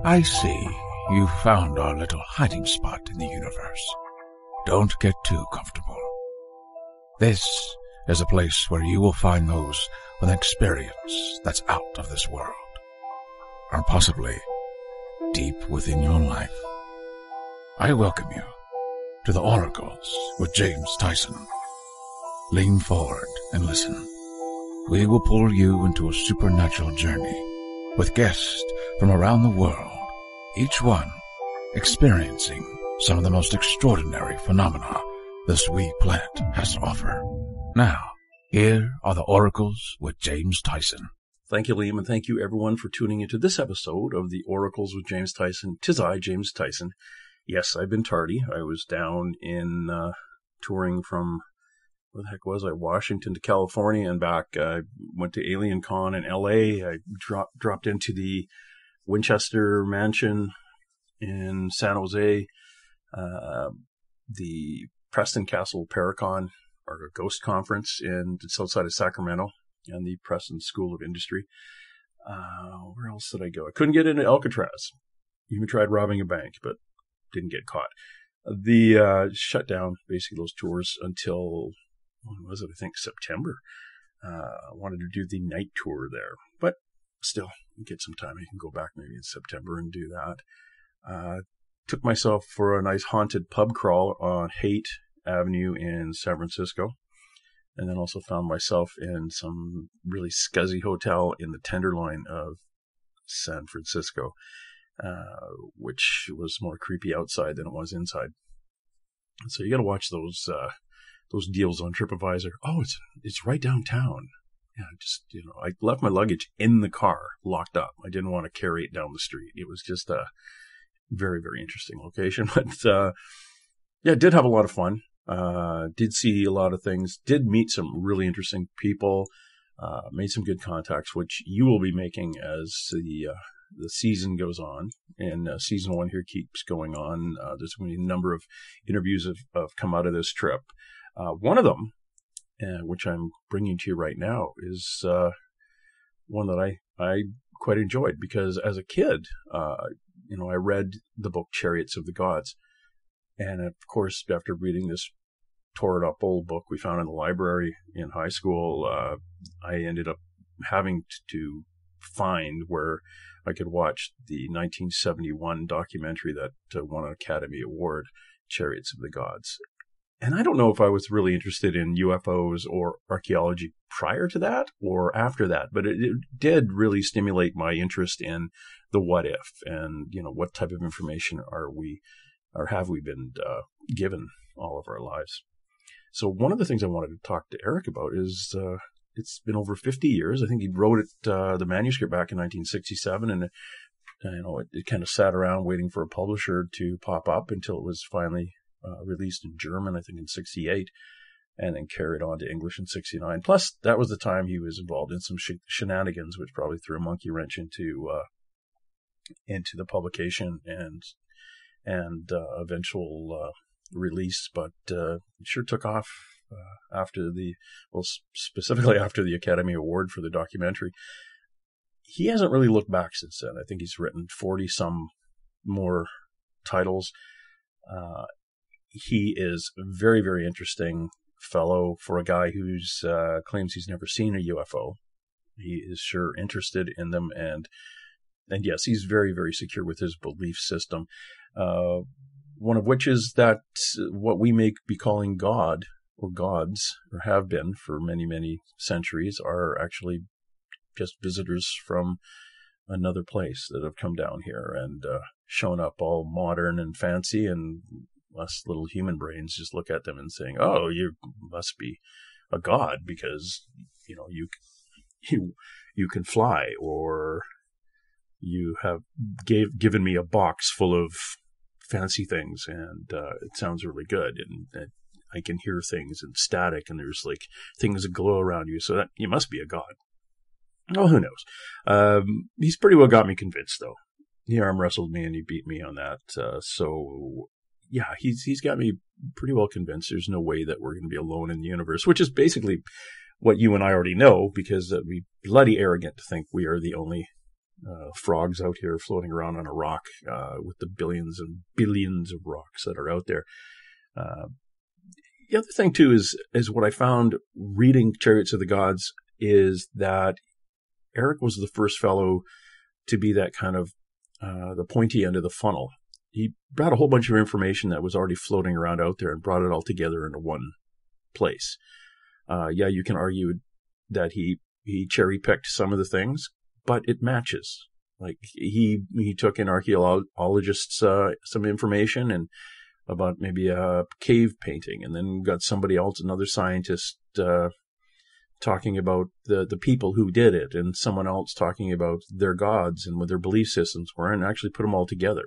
I see you found our little hiding spot in the universe. Don't get too comfortable. This is a place where you will find those with an experience that's out of this world, or possibly deep within your life. I welcome you to the Oracles with James Tyson. Lean forward and listen. We will pull you into a supernatural journey with guests from around the world, each one experiencing some of the most extraordinary phenomena this wee planet has to offer. Now, here are the Oracles with James Tyson. Thank you, Liam, and thank you, everyone, for tuning into this episode of the Oracles with James Tyson. 'Tis I, James Tyson. Yes, I've been tardy. I was down in touring from, where the heck was I, Washington to California and back. I went to Alien Con in L.A. I dropped into the Winchester Mansion in San Jose, the Preston Castle Paracon, or a ghost conference in the south side of Sacramento, and the Preston School of Industry. Where else did I go? I couldn't get into Alcatraz. Even tried robbing a bank, but didn't get caught. The shut down basically those tours until, when was it? I think September. I wanted to do the night tour there, but still, get some time. I can go back maybe in September and do that. Took myself for a nice haunted pub crawl on Haight Avenue in San Francisco, and then also found myself in some really scuzzy hotel in the Tenderloin of San Francisco, which was more creepy outside than it was inside. So you got to watch those deals on TripAdvisor. Oh, it's right downtown. Yeah, I left my luggage in the car, locked up. I didn't want to carry it down the street. It was just a very, very interesting location. But yeah, did have a lot of fun. Did see a lot of things. Did meet some really interesting people. Made some good contacts, which you will be making as the season goes on. And season 1 here keeps going on. There's going to be a number of interviews have come out of this trip. One of them, which I'm bringing to you right now, is one that I quite enjoyed, because as a kid, I read the book Chariots of the Gods. And of course, after reading this tore up old book we found in the library in high school, I ended up having to find where I could watch the 1971 documentary that won an Academy Award, Chariots of the Gods. And I don't know if I was really interested in UFOs or archaeology prior to that or after that, but it did really stimulate my interest in the what if, and, what type of information have we been given all of our lives. So one of the things I wanted to talk to Eric about is, it's been over 50 years. I think he wrote the manuscript back in 1967, and it kind of sat around waiting for a publisher to pop up until it was finally released in German, I think in 68, and then carried on to English in 69. Plus, that was the time he was involved in some shenanigans, which probably threw a monkey wrench into the publication and eventual release. But it sure took off specifically after the Academy Award for the documentary. He hasn't really looked back since then. I think he's written 40 some more titles. He is a very, very interesting fellow for a guy who's claims he's never seen a UFO. He is sure interested in them, and yes, he's very, very secure with his belief system. One of which is that what we may be calling God or gods, or have been for many, many centuries, are actually just visitors from another place that have come down here and shown up all modern and fancy, and us little human brains just look at them and saying, "Oh, you must be a god because you can fly, or you have given me a box full of fancy things, and it sounds really good, and I can hear things and static, and there's like things that glow around you, so that you must be a god." Oh, who knows? He's pretty well got me convinced, though. He arm wrestled me and he beat me on that. So yeah, he's got me pretty well convinced there's no way that we're going to be alone in the universe, which is basically what you and I already know, because we're bloody arrogant to think we are the only frogs out here floating around on a rock with the billions and billions of rocks that are out there. The other thing, too, is what I found reading Chariots of the Gods is that Erich was the first fellow to be that kind of the pointy end of the funnel. He brought a whole bunch of information that was already floating around out there and brought it all together into one place. You can argue that he cherry-picked some of the things, but it matches. Like he took in archaeologists some information and about maybe a cave painting, and then got somebody else, another scientist, talking about the people who did it, and someone else talking about their gods and what their belief systems were, and actually put them all together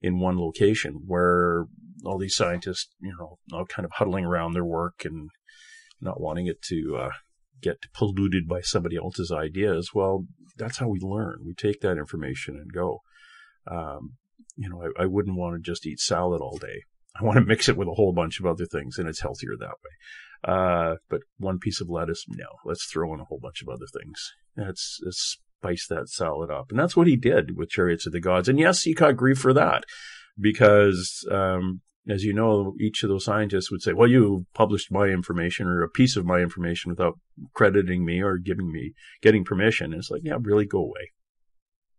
in one location where all these scientists, all kind of huddling around their work and not wanting it to get polluted by somebody else's ideas. Well, that's how we learn. We take that information and go. I wouldn't want to just eat salad all day. I want to mix it with a whole bunch of other things, and it's healthier that way. But one piece of lettuce, no. Let's throw in a whole bunch of other things. Let's spice that salad up. And that's what he did with Chariots of the Gods. And yes, he caught grief for that because, as you know, each of those scientists would say, well, you published my information or a piece of my information without crediting me or getting permission. And it's like, yeah, really, go away.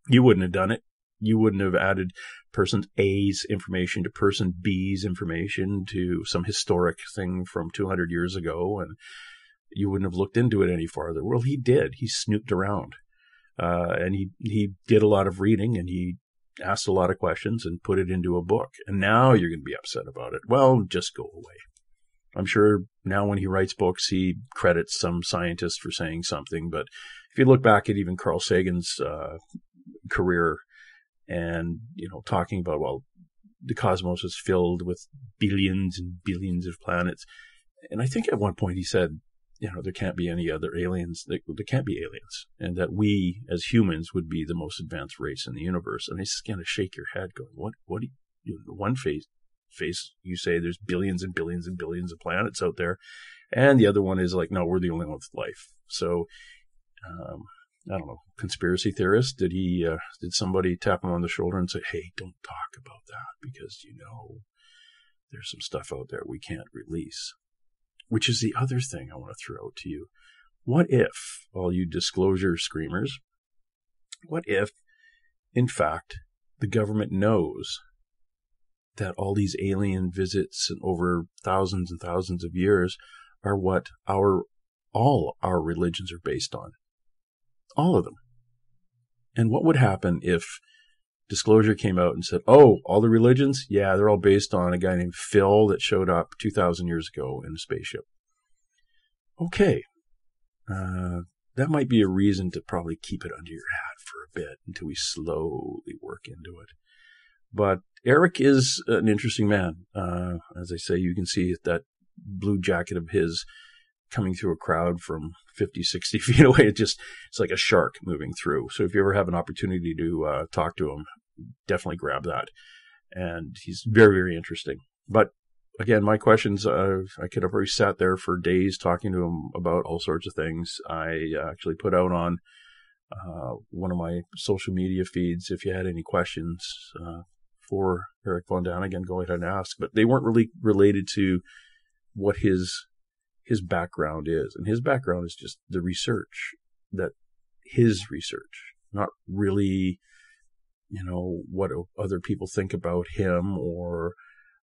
You wouldn't have done it. You wouldn't have added person A's information to person B's information to some historic thing from 200 years ago, and you wouldn't have looked into it any farther. Well, he did. He snooped around, and he did a lot of reading, and he asked a lot of questions and put it into a book. And now you're going to be upset about it. Well, just go away. I'm sure now when he writes books, he credits some scientist for saying something. But if you look back at even Carl Sagan's career, and, talking about, well, the cosmos is filled with billions and billions of planets. And I think at one point he said, there can't be any other aliens. There can't be aliens. And that we as humans would be the most advanced race in the universe. And it's going to shake your head going, what do you, one face you say there's billions and billions and billions of planets out there. And the other one is like, no, we're the only one with life. So, I don't know, conspiracy theorist, did somebody tap him on the shoulder and say, hey, don't talk about that because, there's some stuff out there we can't release, which is the other thing I want to throw out to you. What if, all you disclosure screamers, what if, in fact, the government knows that all these alien visits and over thousands and thousands of years are what all our religions are based on? All of them. And what would happen if Disclosure came out and said, oh, all the religions? Yeah, they're all based on a guy named Phil that showed up 2,000 years ago in a spaceship. Okay. That might be a reason to probably keep it under your hat for a bit until we slowly work into it. But Erich is an interesting man. As I say, you can see that blue jacket of his coming through a crowd from 50, 60 feet away. It's like a shark moving through. So if you ever have an opportunity to talk to him, definitely grab that. And he's very, very interesting. But again, my questions, I could have already sat there for days talking to him about all sorts of things. I actually put out on one of my social media feeds, if you had any questions for Erich von Däniken, go ahead and ask. But they weren't really related to what his background is. And his background is just the research, not really, what other people think about him or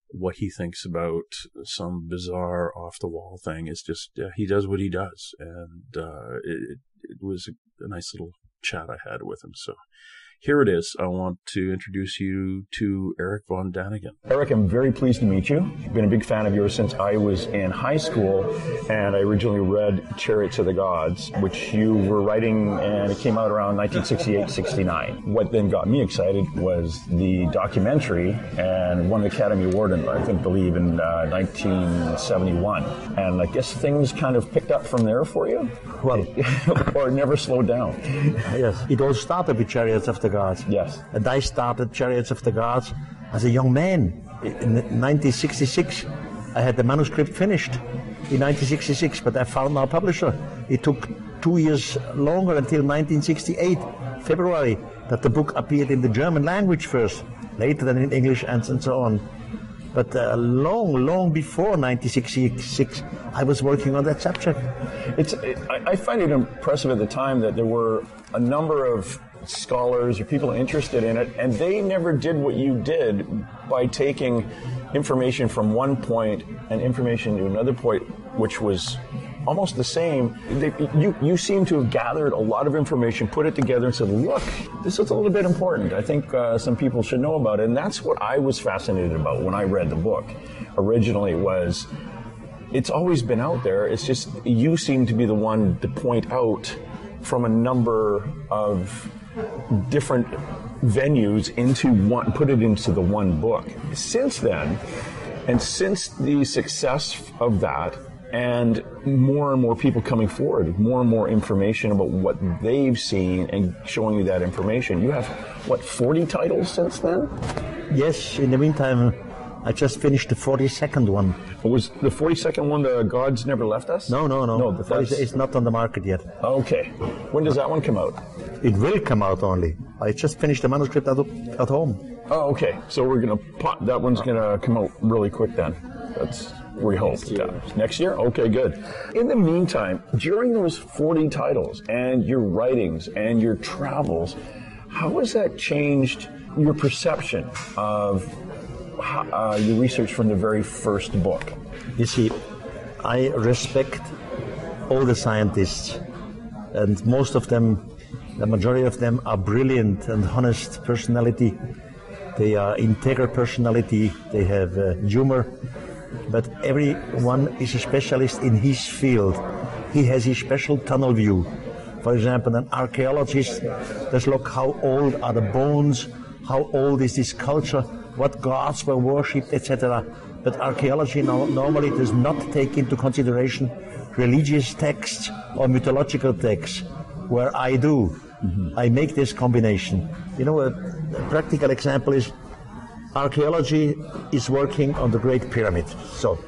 what he thinks about some bizarre off-the-wall thing. It's just, he does what he does. And it was a nice little chat I had with him. So here it is. I want to introduce you to Erich von Däniken. Erich, I'm very pleased to meet you. I've been a big fan of yours since I was in high school, and I originally read Chariots of the Gods, which you were writing, and it came out around 1968-69. What then got me excited was the documentary, and won an Academy Award, I believe, in 1971. And I guess things kind of picked up from there for you? Well, or never slowed down? Yes, it all started with Chariots of the Gods. Yes. And I started Chariots of the Gods as a young man. In 1966, I had the manuscript finished in 1966, but I found no publisher. It took 2 years longer until 1968 February that the book appeared in the German language first, later than in English and so on. But long before 1966, I was working on that subject. I find it impressive at the time that there were a number of scholars or people interested in it, and they never did what you did by taking information from one point and information to another point, which was almost the same. You seem to have gathered a lot of information, put it together, and said, look, this is a little bit important. I think some people should know about it. And that's what I was fascinated about when I read the book originally was, it's always been out there. It's just you seem to be the one to point out from a number of different venues into one, put it into the one book. Since then, and since the success of that, and more people coming forward, more and more information about what they've seen and showing you that information. You have, 40 titles since then? Yes, in the meantime, I just finished the 42nd one. Was the 42nd one the Gods Never Left Us? No. It's not on the market yet. Okay. When does that one come out? It will come out only. I just finished the manuscript at home. Oh, okay. So we're going to that one's going to come out really quick then. That's we hope. Next year? Okay, good. In the meantime, during those 40 titles and your writings and your travels, how has that changed your perception of your research from the very first book? You see, I respect all the scientists, and most of them, the majority of them, are brilliant and honest personality. They are integral personality. They have humor. But everyone is a specialist in his field. He has his special tunnel view. For example, an archaeologist does look how old are the bones, how old is this culture, what gods were worshipped, etc. But archaeology normally does not take into consideration religious texts or mythological texts, where I do. Mm-hmm. I make this combination. You know, a practical example is archaeology is working on the Great Pyramid. So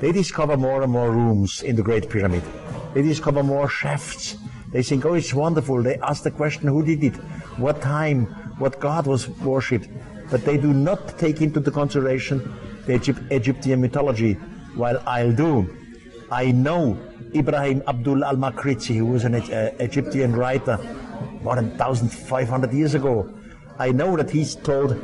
they discover more and more rooms in the Great Pyramid. They discover more shafts. They think, oh, it's wonderful. They ask the question, who did it? What time? What god was worshipped? But they do not take into the consideration the Egyptian mythology, while I'll do. I know Ibrahim Abdul al-Makrizi, who was an Egyptian writer more than 1,500 years ago. I know that he's told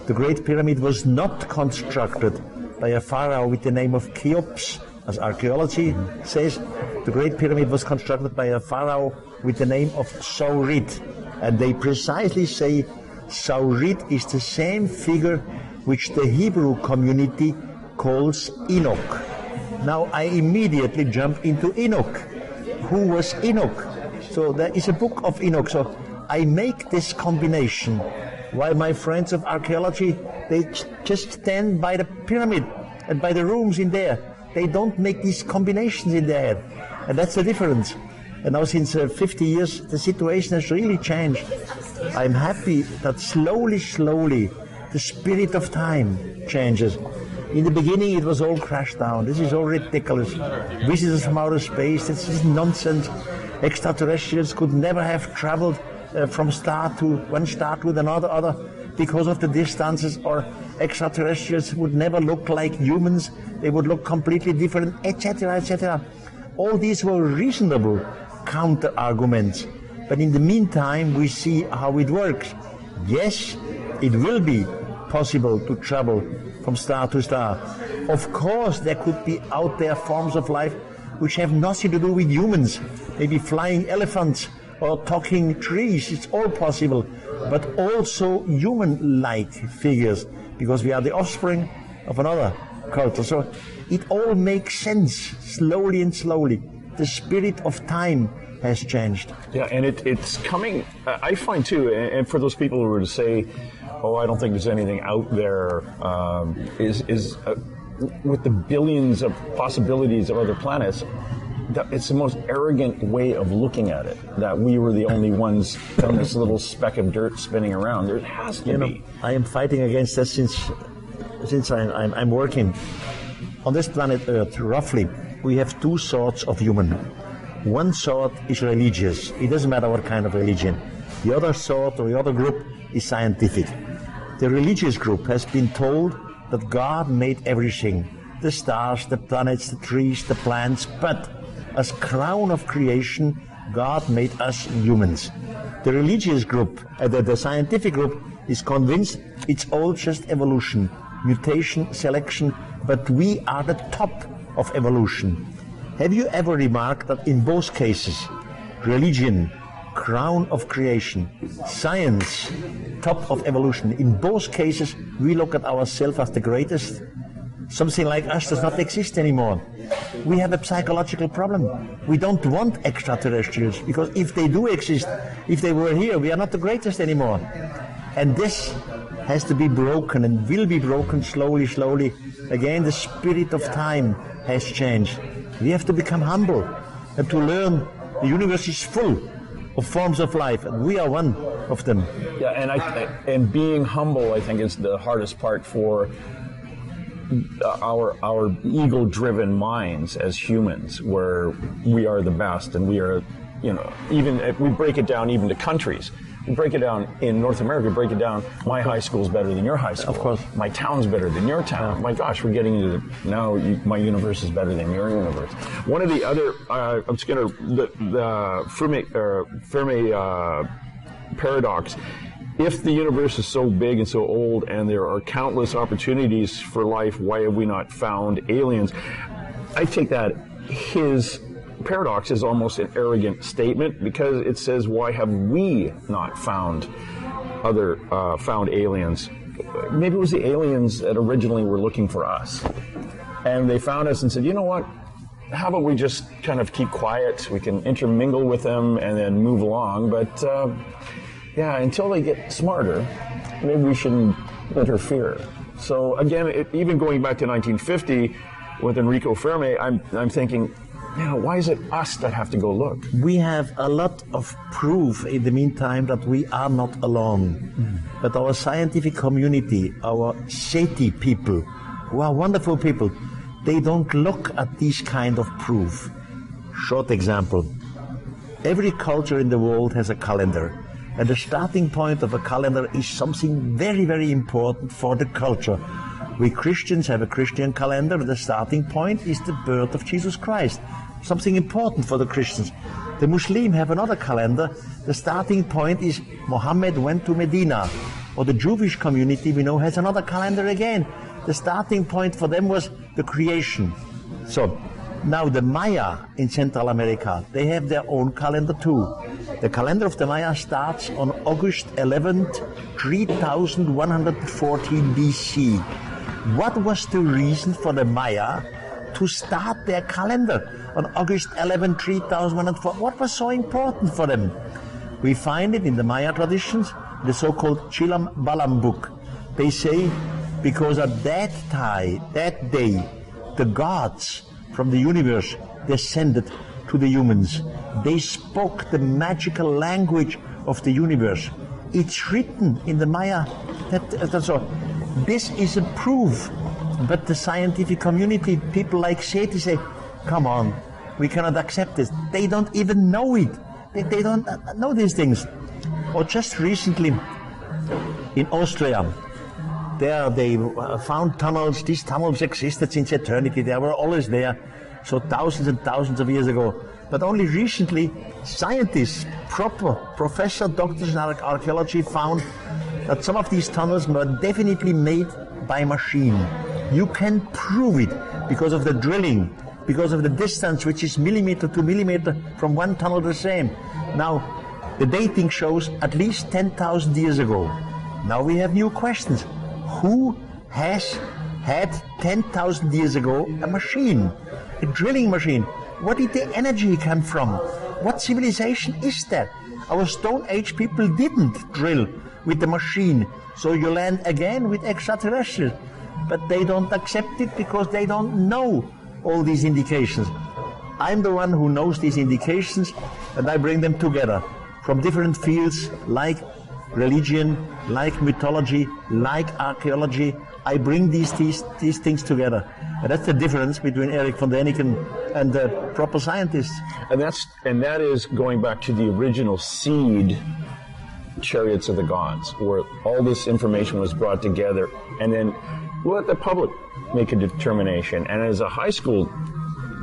the Great Pyramid was not constructed by a pharaoh with the name of Cheops, as archaeology says. The Great Pyramid was constructed by a pharaoh with the name of Saurit. And they precisely say Saurit is the same figure which the Hebrew community calls Enoch. Now I immediately jump into Enoch. Who was Enoch? So there is a book of Enoch. So I make this combination, while my friends of archaeology, they just stand by the pyramid and by the rooms in there. They don't make these combinations in their head. And that's the difference. And now since 50 years, the situation has really changed. I'm happy that slowly, the spirit of time changes. In the beginning, it was all crashed down. This is all ridiculous. Visitors from outer space, this is nonsense. Extraterrestrials could never have traveled from one star to another because of the distances, or extraterrestrials would never look like humans. They would look completely different, etc., etc. All these were reasonable counter-arguments. But in the meantime, we see how it works. Yes, it will be possible to travel from star to star. Of course, there could be out there forms of life which have nothing to do with humans. Maybe flying elephants or talking trees. It's all possible. But also human-like figures, because we are the offspring of another culture. So it all makes sense, slowly and slowly. The spirit of time has changed. Yeah, and it's coming, I find too, and for those people who were to say, oh, I don't think there's anything out there, with the billions of possibilities of other planets, it's the most arrogant way of looking at it, that we were the only ones on this little speck of dirt spinning around. There has to be. I am fighting against that since I'm working. On this planet Earth, roughly, we have two sorts of human. One sort is religious. It doesn't matter what kind of religion. The other sort or the other group is scientific. The religious group has been told that God made everything, the stars, the planets, the trees, the plants, but as crown of creation, God made us humans. The religious group, the scientific group, is convinced it's all just evolution, mutation, selection, but we are the top of evolution. Have you ever remarked that in both cases, religion, crown of creation, science, top of evolution, in both cases we look at ourselves as the greatest? Something like us does not exist anymore. We have a psychological problem. We don't want extraterrestrials, because if they do exist, if they were here, we are not the greatest anymore. And this has to be broken and will be broken slowly, slowly. Again, the spirit of time has changed. We have to become humble and to learn the universe is full of forms of life, and we are one of them. Yeah, and being humble, I think, is the hardest part for our ego-driven minds as humans, where we are the best, and we are, even if we break it down even to countries. We break it down in North America, we break it down, my high school's better than your high school. Of course. My town's better than your town. My gosh, we're getting into my universe is better than your universe. One of the other, the Fermi paradox. If the universe is so big and so old and there are countless opportunities for life, why have we not found aliens? I take that his paradox is almost an arrogant statement, because it says, why have we not found aliens? Maybe it was the aliens that originally were looking for us. And they found us and said, you know what? How about we just kind of keep quiet? We can intermingle with them and then move along. But until they get smarter, maybe we shouldn't interfere. So again, even going back to 1950 with Enrico Fermi, I'm thinking, why is it us that have to go look? We have a lot of proof in the meantime that we are not alone. But our scientific community, our SETI people, who are wonderful people, they don't look at these kind of proof. Short example. Every culture in the world has a calendar. And the starting point of a calendar is something very, very important for the culture. We Christians have a Christian calendar. The starting point is the birth of Jesus Christ. Something important for the Christians. The Muslim have another calendar. The starting point is Muhammad went to Medina. Or the Jewish community, we know, has another calendar again. The starting point for them was the creation. So, now the Maya in Central America, they have their own calendar too. The calendar of the Maya starts on August 11th, 3114 BC. What was the reason for the Maya to start their calendar on August 11, 3104? What was so important for them? We find it in the Maya traditions, the so-called Chilam Balam book. They say because at that day, the gods from the universe descended to the humans. They spoke the magical language of the universe. It's written in the Maya. That's all. This is a proof. But the scientific community, people like SETI say, come on, we cannot accept this. They don't even know it. They don't know these things. Or just recently in Austria, there they found tunnels. These tunnels existed since eternity. They were always there. So thousands and thousands of years ago. But only recently, scientists, professor, doctors in archaeology found that some of these tunnels were definitely made by machine. You can prove it because of the drilling, because of the distance, which is millimeter to millimeter from one tunnel to the same. Now, the dating shows at least 10,000 years ago. Now we have new questions. Who has had 10,000 years ago a machine, a drilling machine? Where did the energy come from? What civilization is that? Our Stone Age people didn't drill with the machine, so you land again with extraterrestrials. But they don't accept it because they don't know all these indications. I'm the one who knows these indications, and I bring them together from different fields like religion, like mythology, like archaeology. I bring these things together. And that's the difference between Erich von Däniken and the proper scientists. And that is going back to the original seed Chariots of the Gods, where all this information was brought together, and then let the public make a determination. And as a high school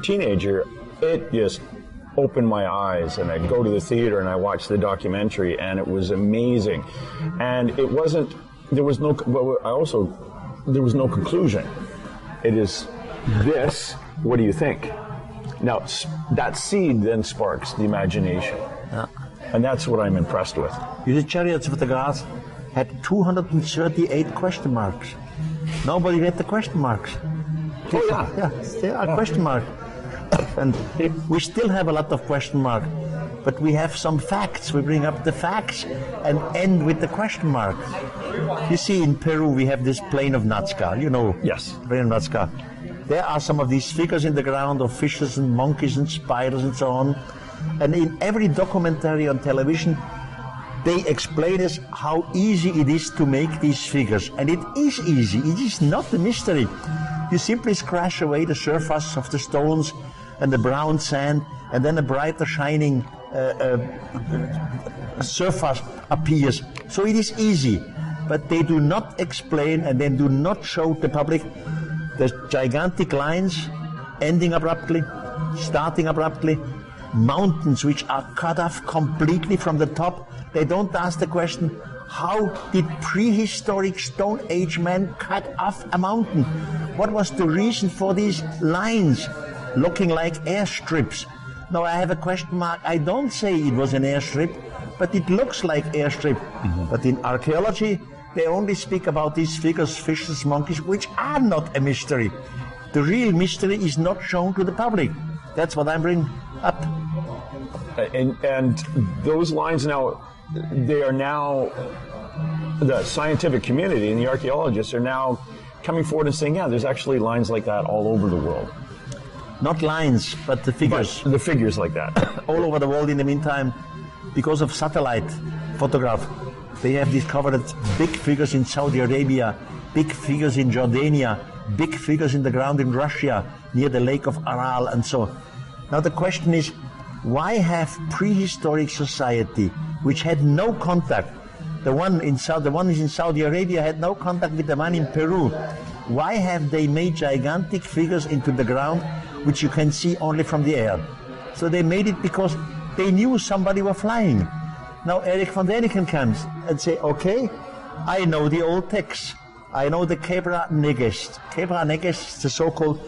teenager, it just opened my eyes, and I'd go to the theater and I watched the documentary, and it was amazing. And it wasn't, there was no conclusion. It is this, what do you think? Now, that seed then sparks the imagination. Yeah. And that's what I'm impressed with. The Chariots of the Gods had 238 question marks. Nobody read the question marks. Oh, yeah. Yeah, there are question marks. And we still have a lot of question marks, but we have some facts. We bring up the facts and end with the question mark. You see, in Peru, we have this plain of Nazca, you know. Yes. Plain of Nazca. There are some of these figures in the ground of fishes and monkeys and spiders and so on. And in every documentary on television, they explain us how easy it is to make these figures. And it is easy. It is not a mystery. You simply scratch away the surface of the stones and the brown sand, and then a brighter shining surface appears. So it is easy. But they do not explain, and they do not show the public the gigantic lines ending abruptly, starting abruptly, mountains which are cut off completely from the top. They don't ask the question, how did prehistoric Stone Age men cut off a mountain? What was the reason for these lines looking like airstrips? Now I have a question mark. I don't say it was an airstrip, but it looks like airstrip. Mm-hmm. But in archaeology, they only speak about these figures, fishes, monkeys, which are not a mystery. The real mystery is not shown to the public. That's what I bring up. And those lines now, they are now, the scientific community and the archaeologists are now coming forward and saying, yeah, there's actually lines like that all over the world. Not lines, but the figures. But the figures like that. All over the world in the meantime, because of satellite photograph, they have discovered big figures in Saudi Arabia, big figures in Jordania, big figures in the ground in Russia, near the lake of Aral and so on. Now the question is, why have prehistoric society, which had no contact, the one in Saudi Arabia had no contact with the one in Peru, why have they made gigantic figures into the ground, which you can see only from the air? So they made it because they knew somebody was flying. Now Erich von Däniken comes and say, okay, I know the old texts. I know the Kebra Negest. Kebra Negest is the so-called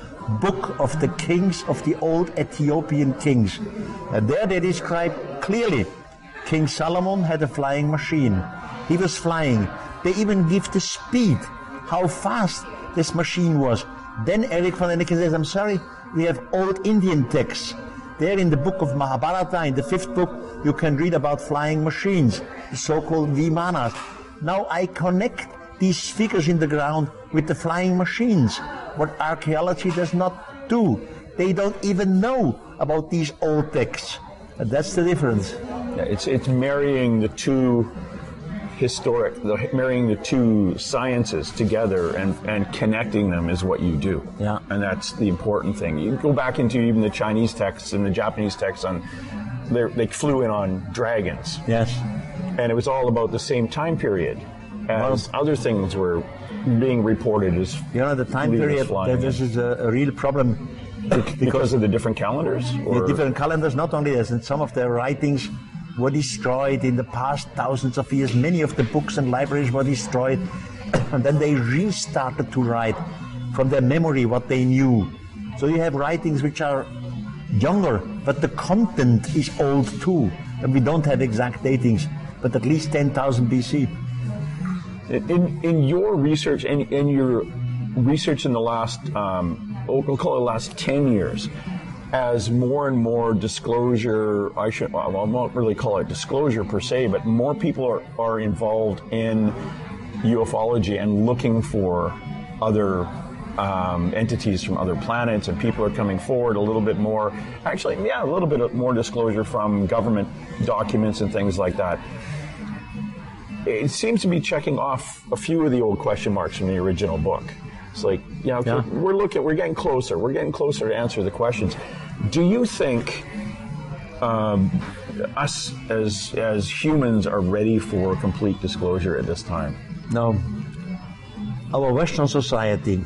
book of the kings of the old Ethiopian kings. And there they describe clearly King Solomon had a flying machine. He was flying. They even give the speed, how fast this machine was. Then Erich von Däniken says, I'm sorry, we have old Indian texts. There in the book of Mahabharata, in the 5th book, you can read about flying machines, the so-called Vimanas. Now I connect these figures in the ground with the flying machines, what archaeology does not do. They don't even know about these old texts. And that's the difference. Yeah, it's marrying the two marrying the two sciences together and connecting them is what you do. Yeah. And that's the important thing. You go back into even the Chinese texts and the Japanese texts they flew in on dragons. Yes. And it was all about the same time period as other things were being reported as the time period, this is a real problem. Because of the different calendars? The different calendars, not only this, and some of their writings were destroyed in the past thousands of years. Many of the books and libraries were destroyed, and then they restarted to write from their memory what they knew. So you have writings which are younger, but the content is old too, and we don't have exact datings, but at least 10,000 BC. In your research, in your research in the last, we'll call it the last 10 years, as more and more disclosure, I'll not really call it disclosure per se, but more people are involved in ufology and looking for other entities from other planets, and people are coming forward a little bit more. Actually, a little bit more disclosure from government documents and things like that. It seems to be checking off a few of the old question marks from the original book. It's like, we're getting closer to answer the questions. Do you think us as humans are ready for complete disclosure at this time? Now, our Western society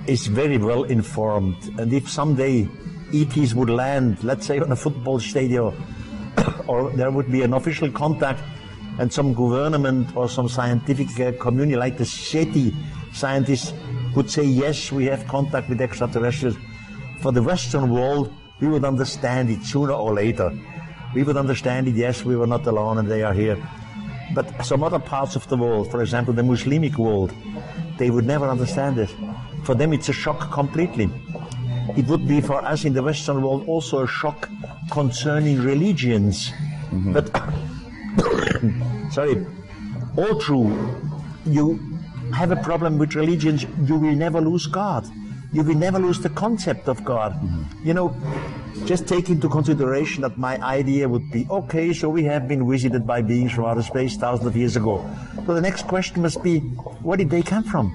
is very well informed, and if someday ETs would land, let's say on a football stadium, or there would be an official contact, and some government or some scientific community like the SETI scientists would say, yes, we have contact with extraterrestrials, for the Western world, we would understand it sooner or later. We would understand it, yes, we were not alone and they are here. But some other parts of the world, for example, the Muslimic world, they would never understand it. For them, it's a shock completely. It would be for us in the Western world also a shock concerning religions. Mm-hmm. But, sorry, all true, you have a problem with religions, you will never lose God. You will never lose the concept of God. Mm-hmm. You know, just take into consideration that my idea would be, okay, so we have been visited by beings from outer space thousands of years ago. So the next question must be, where did they come from?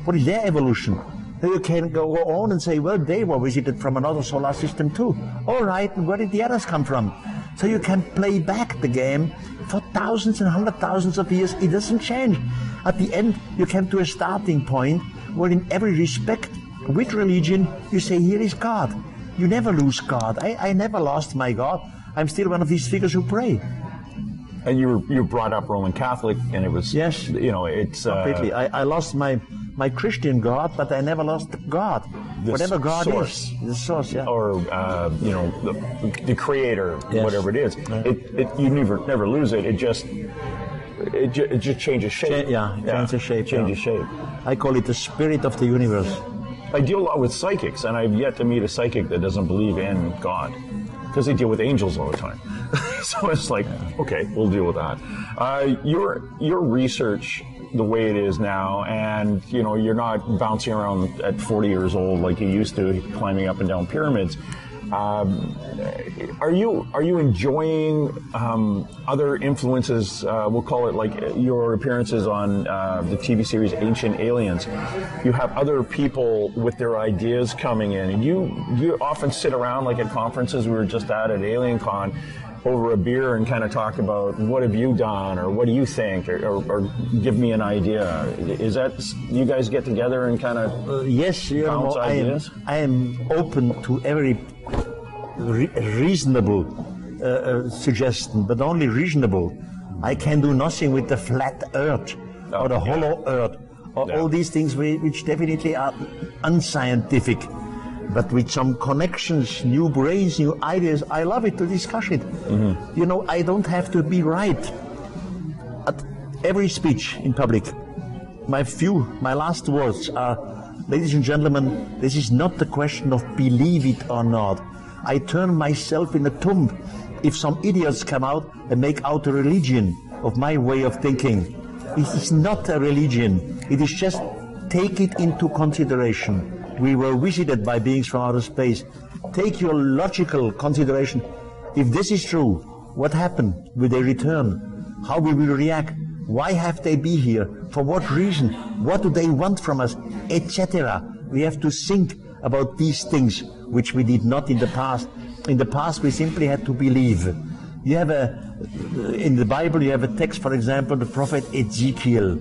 What is their evolution? Then you can go on and say, well, they were visited from another solar system too. All right, and where did the others come from? So you can play back the game for thousands and hundred thousands of years. It doesn't change. At the end, you come to a starting point where in every respect, with religion, you say, here is God. You never lose God. I never lost my God. I'm still one of these figures who pray. And you were brought up Roman Catholic, and it was, yes, you know, it's... completely. I lost my Christian God, but I never lost God. Whatever God source. is. The source, yeah. Or, you know, the creator, yes. Whatever it is. Yeah. You never lose it. It just changes shape. Changes shape. Changes shape. I call it the spirit of the universe. I deal a lot with psychics, and I've yet to meet a psychic that doesn't believe in God, because they deal with angels all the time. So it's like, okay, we'll deal with that. Your research, the way it is now, and you know, you're not bouncing around at 40 years old like you used to, climbing up and down pyramids. Are you enjoying other influences? We'll call it like your appearances on the TV series Ancient Aliens. You have other people with their ideas coming in, and you often sit around like at conferences. We were just at AlienCon over a beer and kind of talk about what have you done, or what do you think, or give me an idea. Is that you guys get together and kind of yes, bounce ideas? I am open to every reasonable suggestion, but only reasonable. I can do nothing with the flat earth or the hollow earth or all these things which definitely are unscientific. But with some connections, new brains, new ideas, I love it to discuss it. Mm-hmm. You know, I don't have to be right at every speech in public. My last words are, ladies and gentlemen, this is not the question of believe it or not. I turn myself in a tomb if some idiots come out and make out a religion of my way of thinking. It is not a religion. It is just take it into consideration. We were visited by beings from outer space. Take your logical consideration. If this is true, what happened? Will they return? How will we react? Why have they been here? For what reason? What do they want from us? Etc. We have to think about these things, which we did not in the past. In the past, we simply had to believe. You have in the Bible, you have a text, for example, the prophet Ezekiel.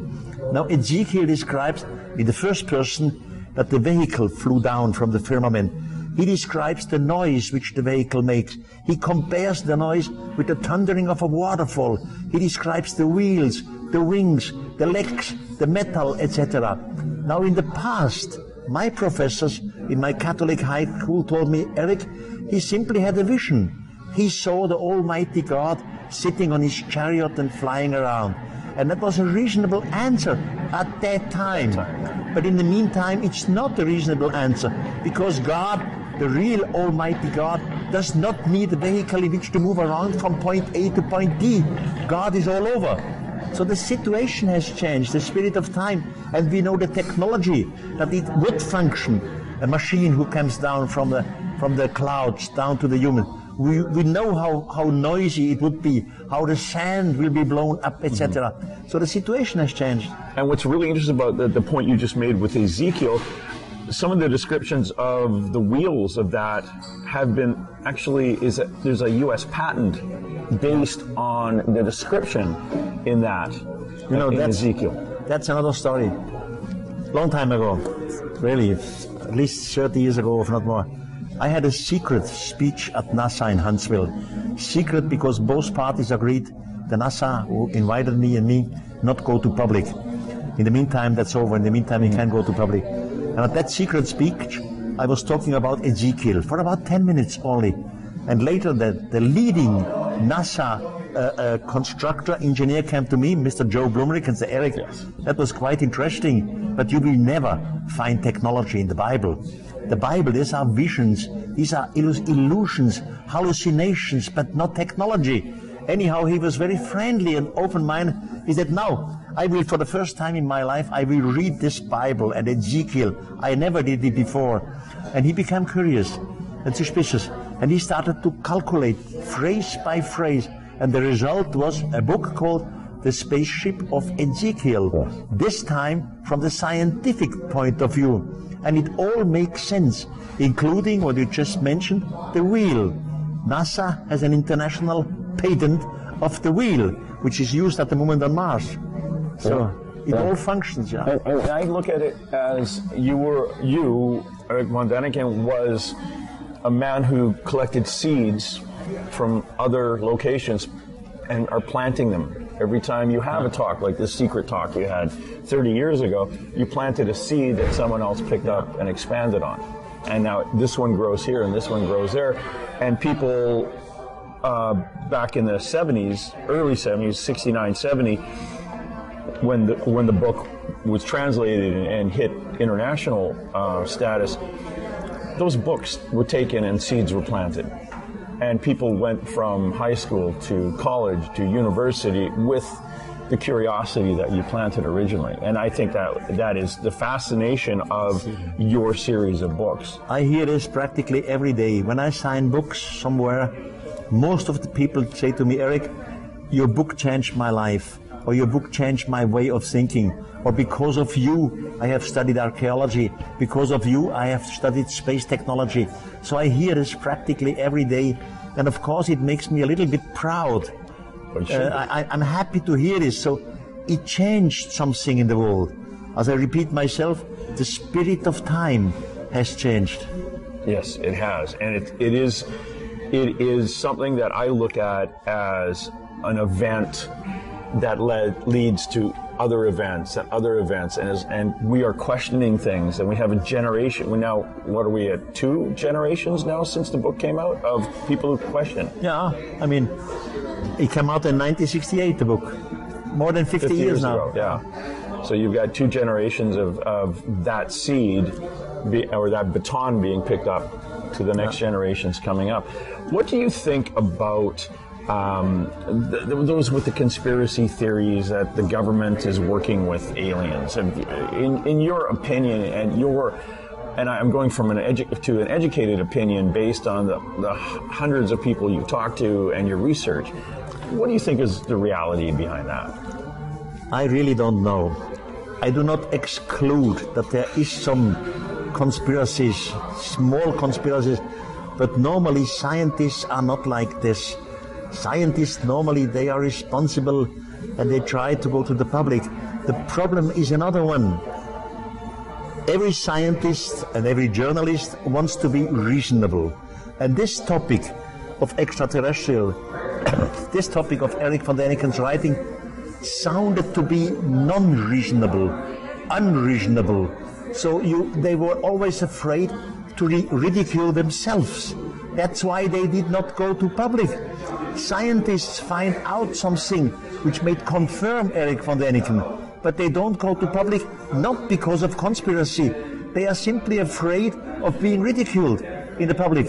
Now, Ezekiel describes in the first person that the vehicle flew down from the firmament. He describes the noise which the vehicle makes. He compares the noise with the thundering of a waterfall. He describes the wheels, the wings, the legs, the metal, etc. Now, in the past, my professors in my Catholic high school told me, Erich, he simply had a vision. He saw the Almighty God sitting on his chariot and flying around. And that was a reasonable answer at that time. But in the meantime, it's not a reasonable answer, because God, the real Almighty God, does not need a vehicle in which to move around from point A to point D. God is all over. So the situation has changed, the spirit of time, and we know the technology that it would function. A machine who comes down from the clouds down to the human. We know how noisy it would be, how the sand will be blown up, etc. So the situation has changed. And what's really interesting about the point you just made with Ezekiel, some of the descriptions of the wheels of that have been actually there's a U.S. patent based on the description in that. That's Ezekiel. That's another story. Long time ago, really, at least 30 years ago, if not more. I had a secret speech at NASA in Huntsville. Secret because both parties agreed, the NASA who invited me and me, not go to public. In the meantime, that's over. In the meantime, we can go to public. And at that secret speech, I was talking about Ezekiel for about 10 minutes only. And later, the leading NASA constructor, engineer came to me, Mr. Joe Blumerick, and said, Eric, that was quite interesting, but you will never find technology in the Bible. The Bible, these are visions, these are illusions, hallucinations, but not technology. Anyhow, he was very friendly and open-minded. He said, now, I will, for the first time in my life, I will read this Bible and Ezekiel. I never did it before. And he became curious and suspicious. And he started to calculate phrase by phrase. And the result was a book called The Spaceship of Ezekiel. This time from the scientific point of view. And it all makes sense, including what you just mentioned, the wheel. NASA has an international patent of the wheel, which is used at the moment on Mars. So it all functions, yeah. And I look at it as Erich von Däniken, was a man who collected seeds from other locations and are planting them. Every time you have a talk, like this secret talk you had 30 years ago, you planted a seed that someone else picked up and expanded on. And now this one grows here and this one grows there. And people back in the 70s, early 70s, 69, 70, when the book was translated and hit international status, those books were taken and seeds were planted. And people went from high school to college to university with the curiosity that you planted originally. And I think that is the fascination of your series of books. I hear this practically every day. When I sign books somewhere, most of the people say to me, Eric, your book changed my life, or your book changed my way of thinking, or because of you, I have studied archaeology, because of you, I have studied space technology. So I hear this practically every day, and of course it makes me a little bit proud. I'm happy to hear this. So it changed something in the world. As I repeat myself, the spirit of time has changed. Yes, it has, and it is something that I look at as an event that leads to other events, and we are questioning things, and we have a generation. What are we at? 2 generations now since the book came out of people who question. Yeah, I mean, it came out in 1968, the book. More than 50 years now. Ago, yeah. So you've got 2 generations of that seed, or that baton being picked up to the next generations coming up. What do you think about those with the conspiracy theories that the government is working with aliens? In your opinion, and I'm going from an educated opinion based on the hundreds of people you talk to and your research, what do you think is the reality behind that? I really don't know. I do not exclude that there is some conspiracies, small conspiracies, but normally scientists are not like this. Scientists, normally, they are responsible and they try to go to the public. The problem is another one. Every scientist and every journalist wants to be reasonable. And this topic of extraterrestrial, this topic of Erich von Däniken's writing, sounded to be non-reasonable, unreasonable. So they were always afraid to ridicule themselves. That's why they did not go to public. Scientists find out something which may confirm Erich von Däniken, but they don't go to public, not because of conspiracy. They are simply afraid of being ridiculed in the public.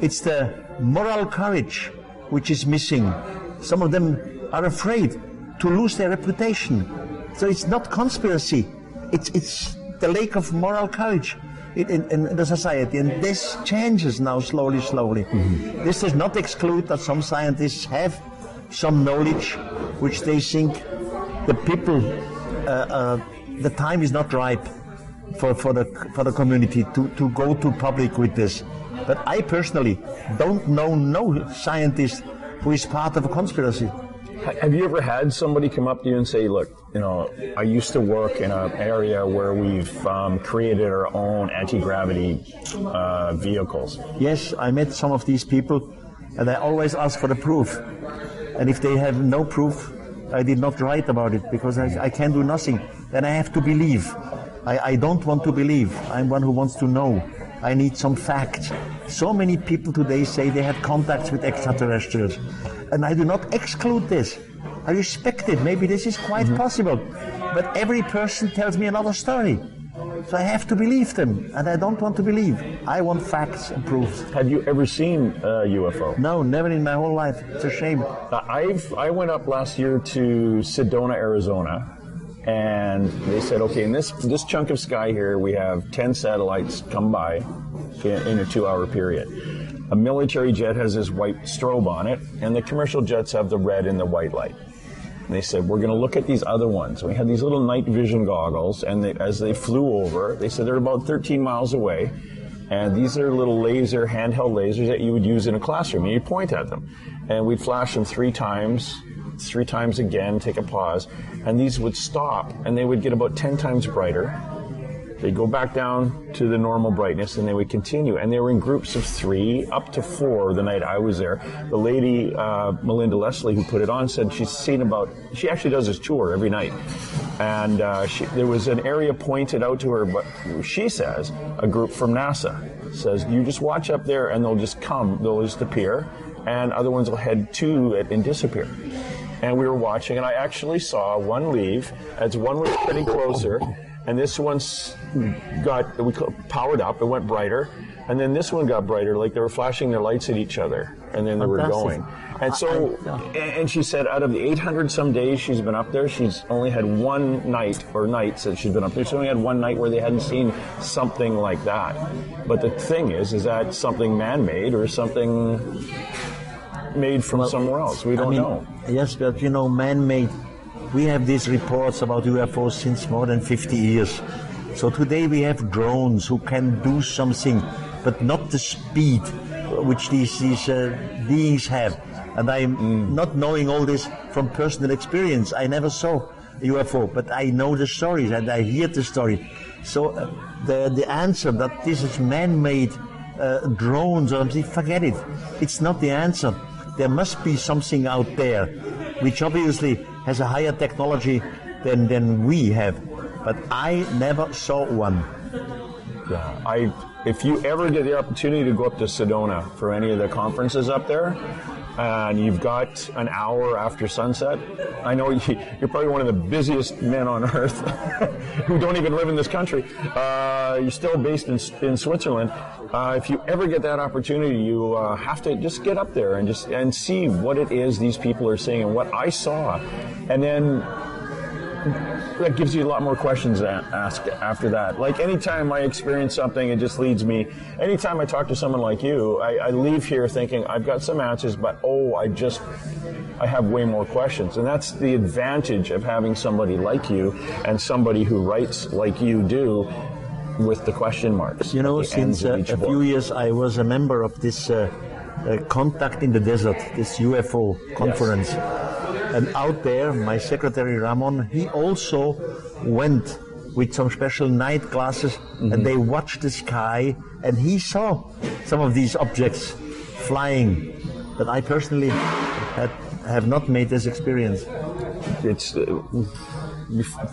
It's the moral courage which is missing. Some of them are afraid to lose their reputation. So it's not conspiracy. It's the lack of moral courage in the society, and this changes now slowly. Mm-hmm. This does not exclude that some scientists have some knowledge which they think the people, the time is not ripe for the community to go to public with this. But I personally don't know no scientist who is part of a conspiracy. Have you ever had somebody come up to you and say, look, I used to work in an area where we've created our own anti-gravity vehicles? Yes, I met some of these people, and I always ask for the proof. And if they have no proof, I did not write about it, because I can do nothing. Then I have to believe. I don't want to believe. I'm one who wants to know. I need some facts. So many people today say they had contacts with extraterrestrials. And I do not exclude this. I respect it. Maybe this is quite possible. But every person tells me another story. So I have to believe them. And I don't want to believe. I want facts and proofs. Have you ever seen a UFO? No, never in my whole life. It's a shame. I went up last year to Sedona, Arizona. And they said, okay, in this chunk of sky here, we have 10 satellites come by in a 2-hour period. A military jet has this white strobe on it, and the commercial jets have the red and the white light. And they said, we're going to look at these other ones. We had these little night vision goggles, and as they flew over, they said they're about 13 miles away. And these are little handheld lasers that you would use in a classroom, and you'd point at them. And we'd flash them 3 times again, take a pause, and these would stop, and they would get about 10 times brighter. They'd go back down to the normal brightness, and they would continue. And they were in groups of 3, up to 4 the night I was there. The lady, Melinda Leslie, who put it on, said she's seen she actually does this tour every night. And there was an area pointed out to her, but she says, a group from NASA says, you just watch up there, and they'll just appear, and other ones will head to it and disappear. And we were watching, and I actually saw one leave as one was getting closer, and this one's powered up, it went brighter, and then this one got brighter, like they were flashing their lights at each other, and then they were going. And so, and she said out of the 800 some days she's been up there, she's only had one nights that she's been up there. She only had one night where they hadn't seen something like that. But the thing is that something man-made or something made from somewhere else? We don't know. Yes, but man-made. We have these reports about UFOs since more than 50 years. So today we have drones who can do something, but not the speed which these beings have. And I'm not knowing all this from personal experience. I never saw a UFO, but I know the stories and I hear the story. So the answer that this is man-made drones or something, forget it. It's not the answer. There must be something out there which obviously has a higher technology than we have. But I never saw one. Yeah, if you ever get the opportunity to go up to Sedona for any of the conferences up there, and you've got an hour after sunset, I know you're probably one of the busiest men on earth who don't even live in this country. You're still based in Switzerland. If you ever get that opportunity, you have to just get up there and see what it is these people are saying and what I saw. And then that gives you a lot more questions to ask after that. Like anytime I experience something, it just leads me. Anytime I talk to someone like you, I leave here thinking I've got some answers, but I have way more questions. And that's the advantage of having somebody like you and somebody who writes like you do with the question marks. Since a few years I was a member of this Contact in the Desert, this UFO conference. Yes. And out there, my secretary Ramon, he also went with some special night glasses, and they watched the sky, and he saw some of these objects flying. But I personally have not made this experience. It's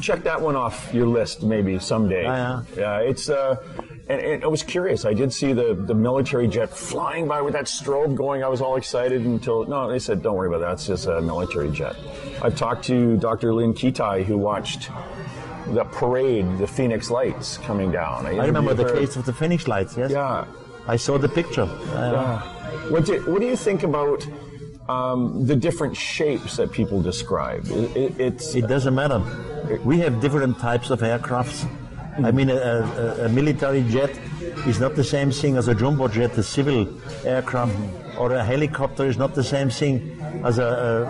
check that one off your list maybe someday. Yeah, it's and I was curious. I did see the military jet flying by with that strobe going. I was all excited until they said, don't worry about that. It's just a military jet. I've talked to Dr. Lynn Kitai, who watched the parade, the Phoenix Lights coming down. I remember the case of the Phoenix Lights. Yes. Yeah. I saw the picture. Yeah. What do you think about the different shapes that people describe? It doesn't matter. We have different types of aircrafts. I mean, a military jet is not the same thing as a jumbo jet, a civil aircraft, or a helicopter is not the same thing as a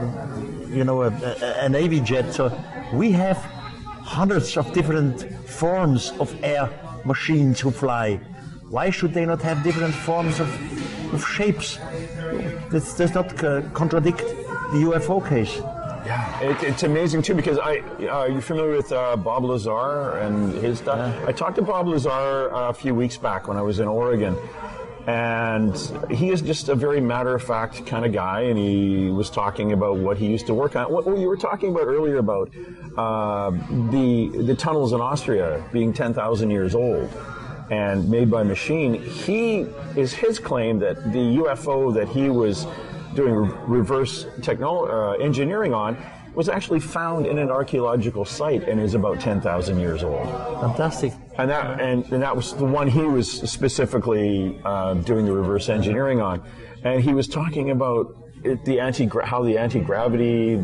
Navy jet. So we have hundreds of different forms of air machines who fly. Why should they not have different forms of shapes? This does not contradict the UFO case. Yeah, it's amazing too, because you're familiar with Bob Lazar and his stuff? Yeah. I talked to Bob Lazar a few weeks back when I was in Oregon, and he is just a very matter-of-fact kind of guy, and he was talking about what he used to work on. What you were talking about earlier about the tunnels in Austria being 10,000 years old and made by machine. His claim that the UFO that he was doing reverse engineering on was actually found in an archaeological site and is about 10,000 years old. Fantastic. And that was the one he was specifically doing the reverse engineering on. And he was talking about how the anti-gravity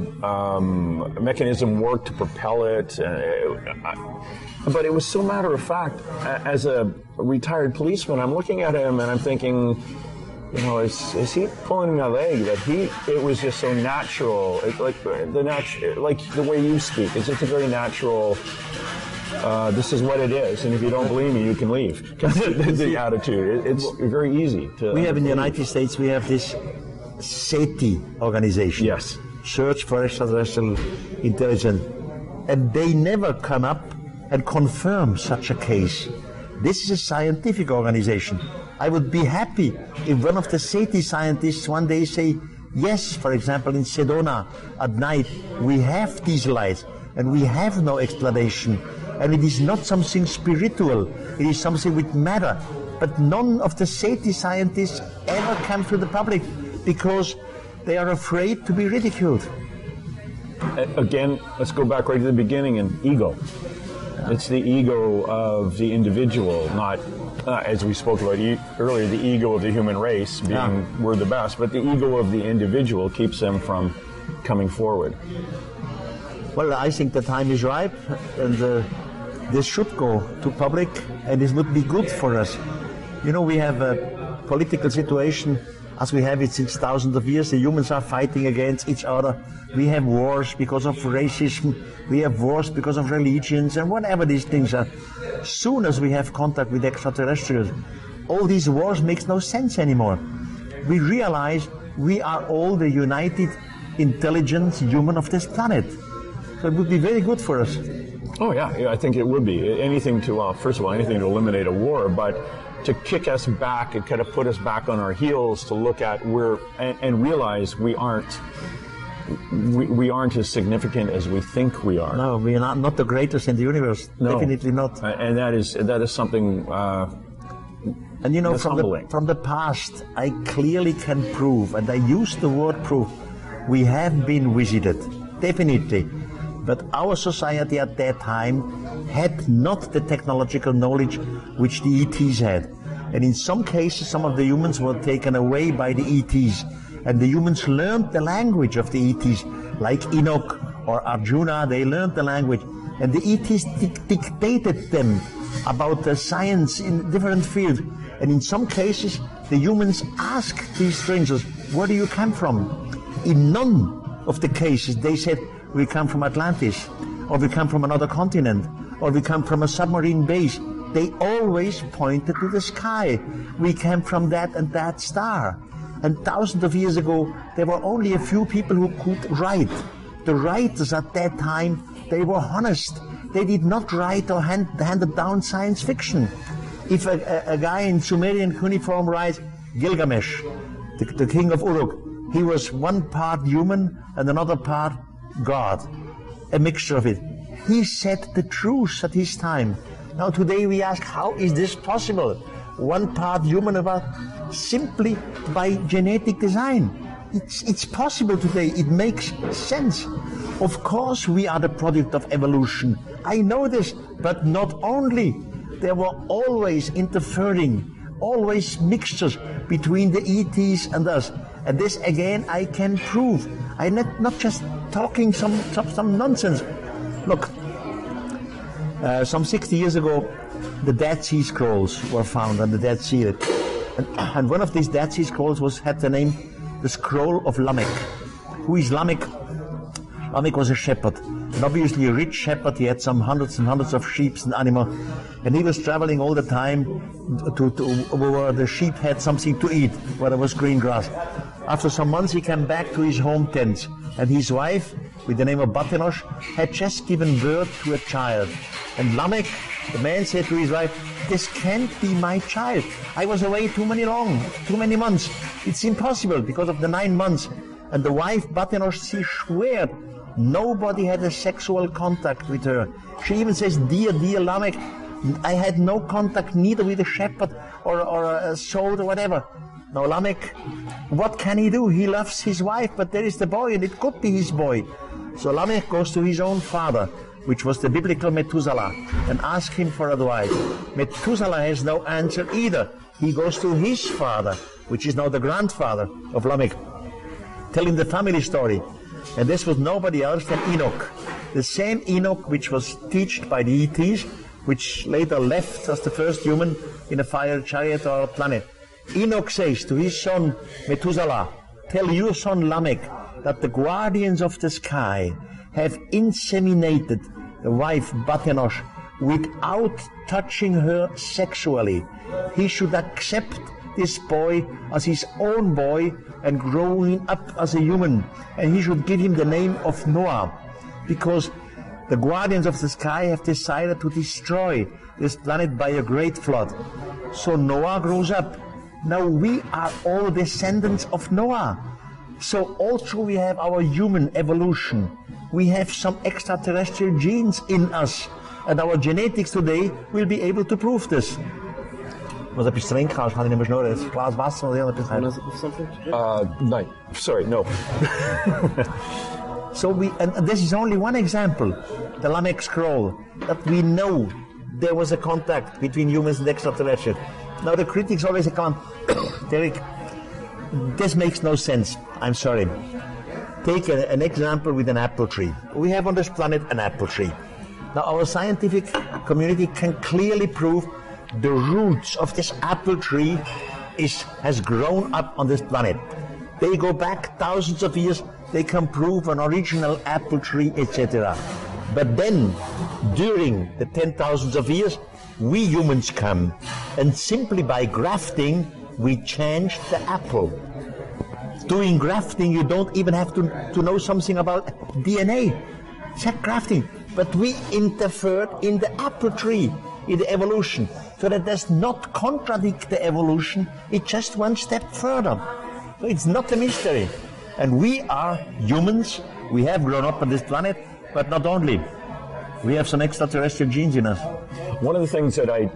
mechanism worked to propel it. But it was so matter of fact. As a retired policeman, I'm looking at him and I'm thinking, is he pulling my leg? It was just so natural. It's like the way you speak. It's just a very natural. This is what it is, and if you don't believe me, you can leave. The attitude. It's very easy to. We have in the United States. We have this SETI organization. Yes. Search for Extraterrestrial Intelligence, and they never come up and confirm such a case. This is a scientific organization. I would be happy if one of the SETI scientists one day say, yes, for example, in Sedona at night, we have these lights and we have no explanation. And it is not something spiritual, it is something with matter. But none of the SETI scientists ever come to the public because they are afraid to be ridiculed. Again, let's go back right to the beginning and ego. It's the ego of the individual, not, as we spoke about earlier, the ego of the human race being we're the best, but the ego of the individual keeps them from coming forward. Well, I think the time is ripe, and this should go to public, and this would be good for us. We have a political situation as we have it since thousands of years. The humans are fighting against each other. We have wars because of racism. We have wars because of religions and whatever these things are. Soon as we have contact with extraterrestrials, all these wars makes no sense anymore. We realize we are all the united intelligence human of this planet. So it would be very good for us. Oh yeah, I think it would be. Anything to, first of all, anything to eliminate a war, but to kick us back and kind of put us back on our heels to look at and realize we aren't as significant as we think we are. No, we are not the greatest in the universe. No. Definitely not. And that is something. And from the past, I clearly can prove, and I use the word proof, we have been visited, definitely. But our society at that time had not the technological knowledge which the ETs had. And in some cases, some of the humans were taken away by the ETs. And the humans learned the language of the ETs, like Enoch or Arjuna, they learned the language. And the ETs dictated them about the science in different fields. And in some cases, the humans asked these strangers, where do you come from? In none of the cases, they said, we come from Atlantis, or we come from another continent, or we come from a submarine base. They always pointed to the sky. We came from that and that star. And thousands of years ago, there were only a few people who could write. The writers at that time, they were honest. They did not write or handed down science fiction. If a guy in Sumerian cuneiform writes Gilgamesh, the king of Uruk, he was one part human and another part God, a mixture of it. He said the truth at his time. Now today we ask, how is this possible? One part human, about simply by genetic design. It's possible today. It makes sense. Of course we are the product of evolution. I know this, but not only. There were always interfering, always mixtures between the ETs and us. And this again I can prove. I'm not just talking some nonsense. Look, some 60 years ago, the Dead Sea Scrolls were found on the Dead Sea. And one of these Dead Sea Scrolls had the name, the Scroll of Lamech. Who is Lamech? Lamech was a shepherd, and obviously a rich shepherd. He had some hundreds and hundreds of sheep and animals, and he was traveling all the time to where the sheep had something to eat, where there was green grass. After some months, he came back to his home tent, and his wife, with the name of Batenosh, had just given birth to a child. And Lamech, the man, said to his wife, "This can't be my child. I was away too many months. It's impossible because of the 9 months." And the wife, Batenosh, she swore nobody had a sexual contact with her. She even says, dear Lamech, I had no contact neither with a shepherd or a soul or whatever. Now Lamech, what can he do? He loves his wife, but there is the boy, and it could be his boy. So Lamech goes to his own father, which was the biblical Methuselah, and asks him for advice. Methuselah has no answer either. He goes to his father, which is now the grandfather of Lamech, tell him the family story. And this was nobody else than Enoch. The same Enoch which was taught by the ETs, which later left as the first human in a fire chariot or planet. Enoch says to his son Methuselah, tell your son Lamech that the guardians of the sky have inseminated the wife Batenosh without touching her sexually. He should accept this boy as his own boy and grow him up as a human, and he should give him the name of Noah, because the guardians of the sky have decided to destroy this planet by a great flood. So Noah grows up. Now we are all descendants of Noah. So also we have our human evolution. We have some extraterrestrial genes in us, and our genetics today will be able to prove this. Was etwas trinken kannst, kann ich nicht mehr schnurren. Ein Glas Wasser oder irgendetwas? Nein. Sorry, no. So and this is only one example, the Lamech scroll, that we know there was a contact between humans and extraterrestrials. Now the critics always come, Derek, this makes no sense. I'm sorry. Take an example with an apple tree. We have on this planet an apple tree. Now our scientific community can clearly prove the roots of this apple tree has grown up on this planet. They go back thousands of years. They can prove an original apple tree, etc. But then, during the 10,000s of years, we humans come, and simply by grafting, we change the apple. Doing grafting, you don't even have to know something about DNA. It's not grafting. But we interfered in the apple tree, in the evolution, so that does not contradict the evolution, it's just one step further. So it's not a mystery. And we are humans, we have grown up on this planet, but not only. We have some extraterrestrial genes in us. One of the things that I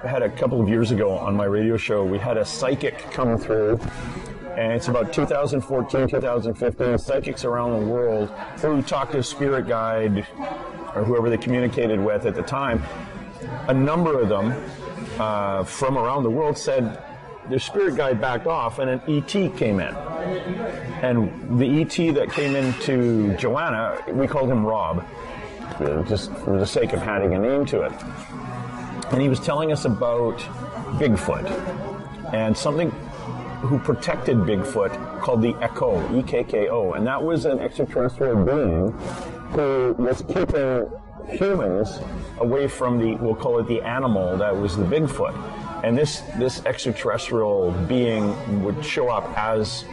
had a couple of years ago on my radio show, we had a psychic come through, and it's about 2014, 2015, psychics around the world who talked to a spirit guide or whoever they communicated with at the time. A number of them from around the world said their spirit guide backed off and an ET came in. And the ET that came into Joanna, we called him Rob, just for the sake of adding a name to it. And he was telling us about Bigfoot and something who protected Bigfoot called the Echo, E-K-K-O. And that was an extraterrestrial being who was keeping humans away from we'll call it the animal that was the Bigfoot. And this extraterrestrial being would show up as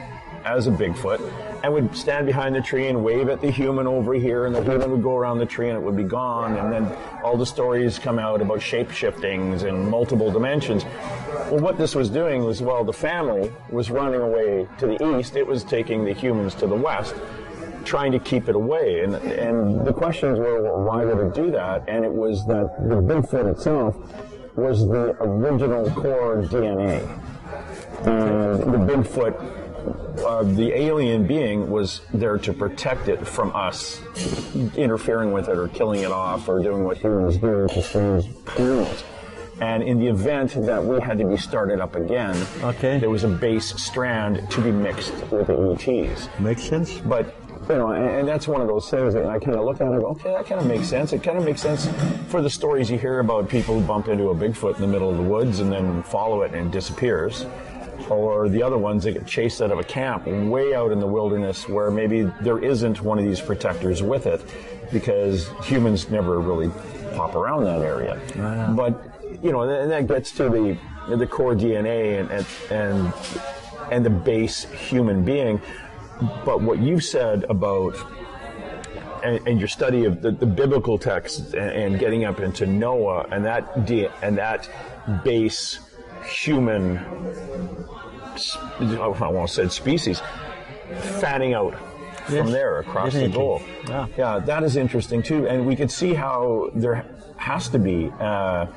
a Bigfoot and would stand behind the tree and wave at the human over here, and the human would go around the tree and it would be gone. And then all the stories come out about shape-shiftings and multiple dimensions. Well, what this was doing was, while the family was running away to the east, it was taking the humans to the west, trying to keep it away. And the questions were, well, why would it do that? And it was that the Bigfoot itself was the original core DNA. And the Bigfoot, the alien being, was there to protect it from us interfering with it or killing it off or doing what humans do to strange animals. And in the event that we had to be started up again, there was a base strand to be mixed with the ETs. Makes sense. But, you know, and that's one of those things that I kind of look at and go, okay, that kind of makes sense. It kind of makes sense for the stories you hear about people who bump into a Bigfoot in the middle of the woods and then follow it and it disappears. or the other ones that get chased out of a camp way out in the wilderness where maybe there isn't one of these protectors with it, because humans never really pop around that area. Wow. But, you know, and that gets to the core DNA and the base human being. But what you said about, and your study of the biblical texts and getting up into Noah and that base human, I want to say species, fanning out from there across the goal. Yeah, that is interesting too. And we could see how there has to be a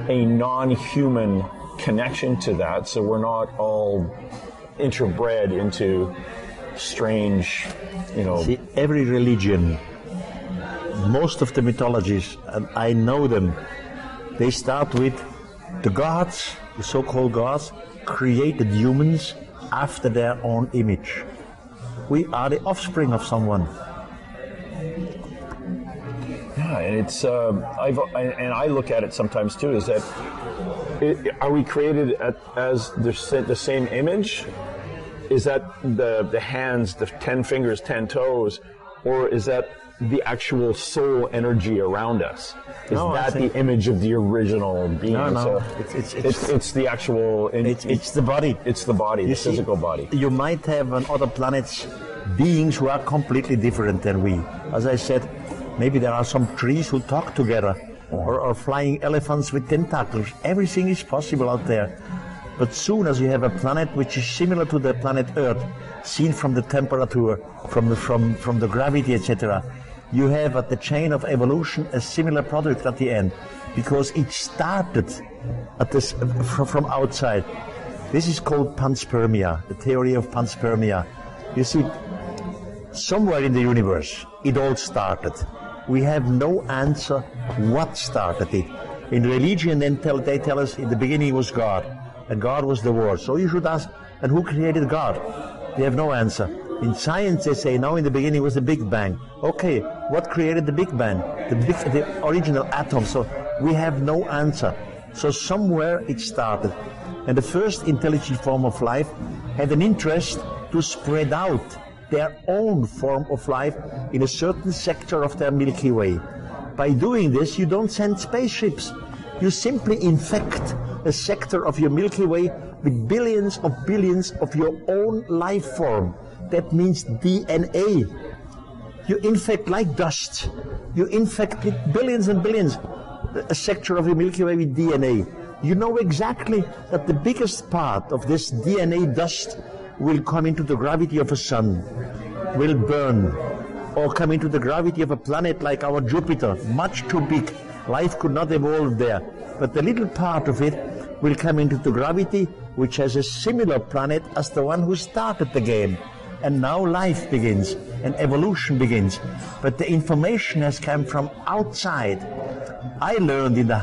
non-human connection to that, so we're not all interbred into strange, you know. See, every religion, most of the mythologies, and I know them, they start with the gods, the so-called gods, created humans after their own image. We are the offspring of someone. Yeah, and it's I look at it sometimes too. Is that are we created as the same image? Is that the hands, the 10 fingers, 10 toes, or is that the actual soul energy around us? Is that the image of the original being? No. So it's the actual. It's the body. It's the body, the physical body. You might have on other planets beings who are completely different than we. As I said, maybe there are some trees who talk together, or flying elephants with tentacles. Everything is possible out there. But soon as you have a planet which is similar to the planet Earth, seen from the temperature, from the gravity, etc., you have at the chain of evolution a similar product at the end, because it started at this from outside. This is called panspermia, the theory of panspermia. You see, somewhere in the universe, it all started. We have no answer what started it. In religion, they tell us in the beginning was God, and God was the Word. So you should ask, and who created God? They have no answer. In science, they say, no, in the beginning was the Big Bang. Okay, what created the Big Bang? The original atom. So we have no answer. So somewhere it started. And the first intelligent form of life had an interest to spread out their own form of life in a certain sector of their Milky Way. By doing this, you don't send spaceships. You simply infect a sector of your Milky Way with billions of your own life form. That means DNA. You infect like dust. You infect with billions and billions a sector of your Milky Way with DNA. You know exactly that the biggest part of this DNA dust will come into the gravity of a sun, will burn, or come into the gravity of a planet like our Jupiter, much too big. Life could not evolve there. But the little part of it will come into the gravity which has a similar planet as the one who started the game. And now life begins, and evolution begins. But the information has come from outside. I learned in the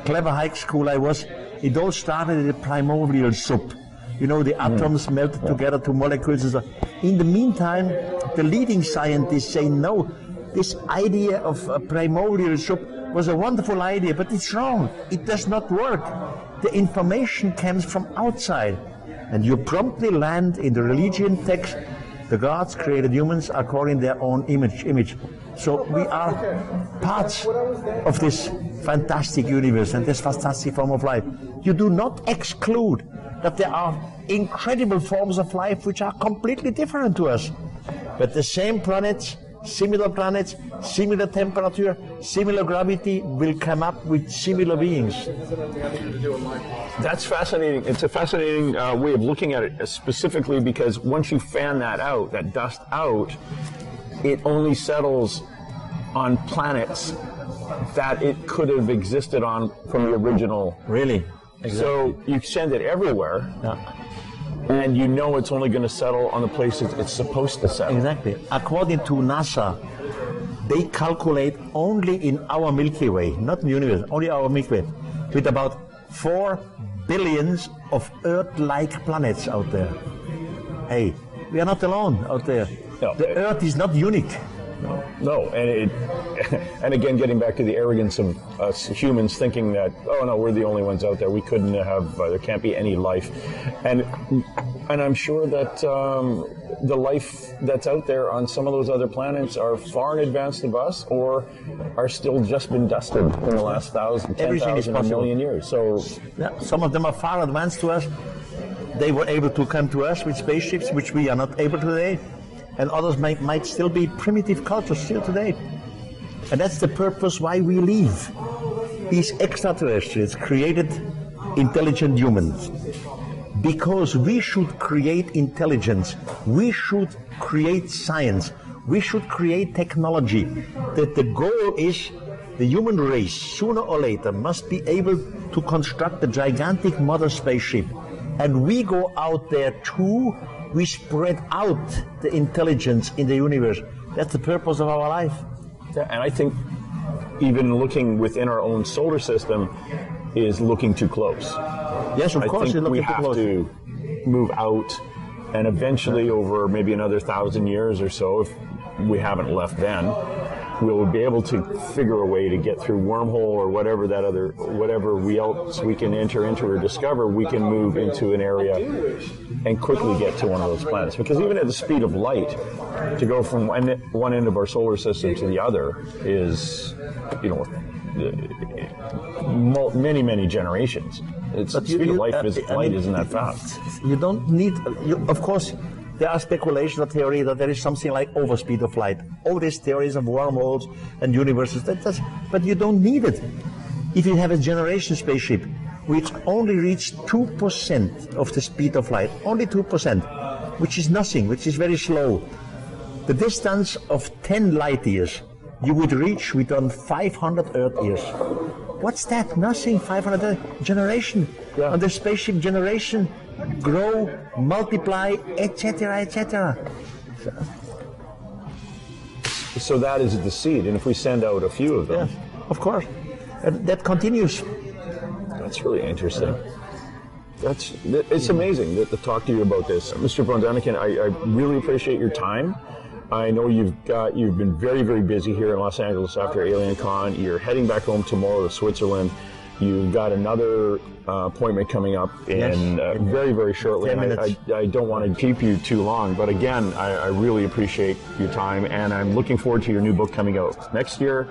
clever high school I was, it all started in the primordial soup. You know, the atoms melted together to molecules and so. In the meantime, the leading scientists say, no, this idea of a primordial soup was a wonderful idea, but it's wrong. It does not work. The information comes from outside. And you promptly land in the religion text, the gods created humans according to their own image. So we are parts of this fantastic universe and this fantastic form of life. You do not exclude that there are incredible forms of life which are completely different to us. But the same planets, similar temperature, similar gravity will come up with similar beings. That's fascinating. It's a fascinating way of looking at it, specifically because once you fan that out, that dust out, it only settles on planets that it could have existed on from the original. Really? Exactly. So you send it everywhere. Yeah. And you know it's only going to settle on the places it's supposed to settle. Exactly. According to NASA, they calculate only in our Milky Way, not in the universe, only our Milky Way, with about 4 billions of Earth-like planets out there. Hey, we are not alone out there. No. The Earth is not unique. No. No, and again, getting back to the arrogance of us humans thinking that, oh no, we're the only ones out there. We couldn't have. There can't be any life, and I'm sure that the life that's out there on some of those other planets are far in advance of us, or are still just been dusted in the last 1,000, 10,000, a million years. So yeah, some of them are far advanced to us. They were able to come to us with spaceships, which we are not able today. And others might still be primitive cultures still today. And that's the purpose why we live. These extraterrestrials created intelligent humans. Because we should create intelligence, we should create science, we should create technology. That the goal is the human race, sooner or later, must be able to construct a gigantic mother spaceship. And we go out there too. We spread out the intelligence in the universe. That's the purpose of our life. Yeah, and I think even looking within our own solar system is looking too close. Yes, of course. I think we have to move out, and eventually over maybe another 1,000 years or so, if we haven't left then, we'll be able to figure a way to get through wormhole or whatever else we can enter into or discover. We can move into an area and quickly get to one of those planets. Because even at the speed of light, to go from one end of our solar system to the other is, many, many generations. The speed of light isn't that fast. You don't need, of course. There are speculation or theory that there is something like overspeed of light. All these theories of wormholes and universes, but you don't need it. If you have a generation spaceship, which only reaches 2% of the speed of light, only 2%, which is nothing, which is very slow. The distance of 10 light years you would reach within 500 Earth years. What's that? Nothing. 500 generation. Yeah. On the spaceship generation, grow, multiply, etc., etc. So that is the seed, and if we send out a few of them, yeah, of course, and that continues. That's really interesting. It's amazing to talk to you about this, Mr. von Däniken. I really appreciate your time. I know you've been very, very busy here in Los Angeles after AlienCon. You're heading back home tomorrow to Switzerland. You've got another appointment coming up in very, very shortly. 10 minutes. I don't want to keep you too long, but again, I really appreciate your time, and I'm looking forward to your new book coming out next year.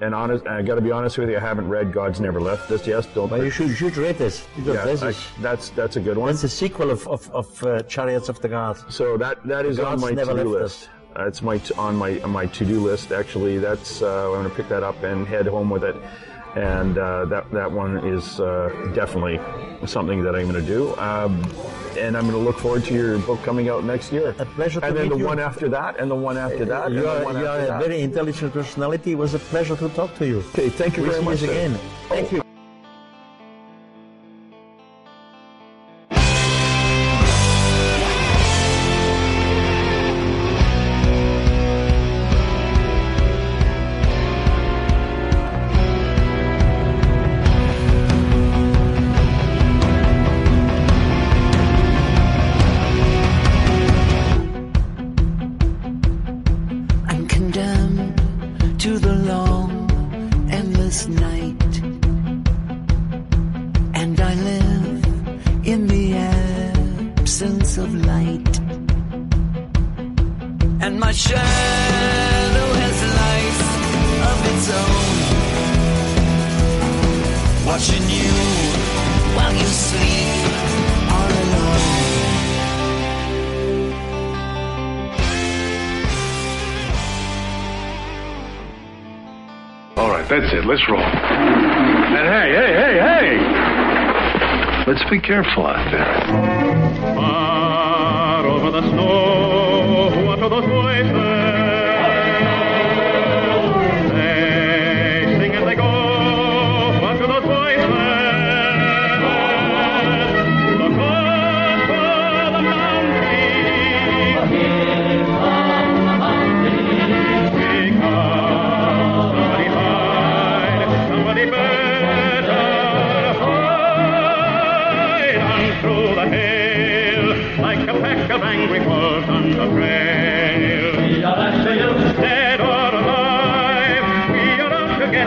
And I got to be honest with you, I haven't read God's Never Left Us Yet. But you should read this. That's a good one. It's a sequel of Chariots of the Gods. So that is on my to-do list. It's on my to-do list. Actually, that's I'm going to pick that up and head home with it. And that one is definitely something that I'm going to do. And I'm going to look forward to your book coming out next year. A pleasure to meet you. And then the one after that, and the one after that. You are a very intelligent personality. It was a pleasure to talk to you. Okay, thank you very much. See you again. Thank you. That's it. Let's roll. And hey! Let's be careful out there. Far over the snow, what are those voices? They sing as they go. What are those voices? Look over the mountain. Somebody better hide on through the hill, like a pack of angry wolves on the trail.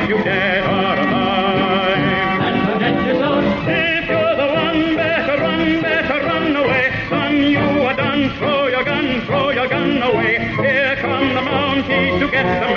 if you dead or alive. And protect yourself. If you're the one, better run away. Son, you are done. Throw your gun away. Here come the Mounties to get the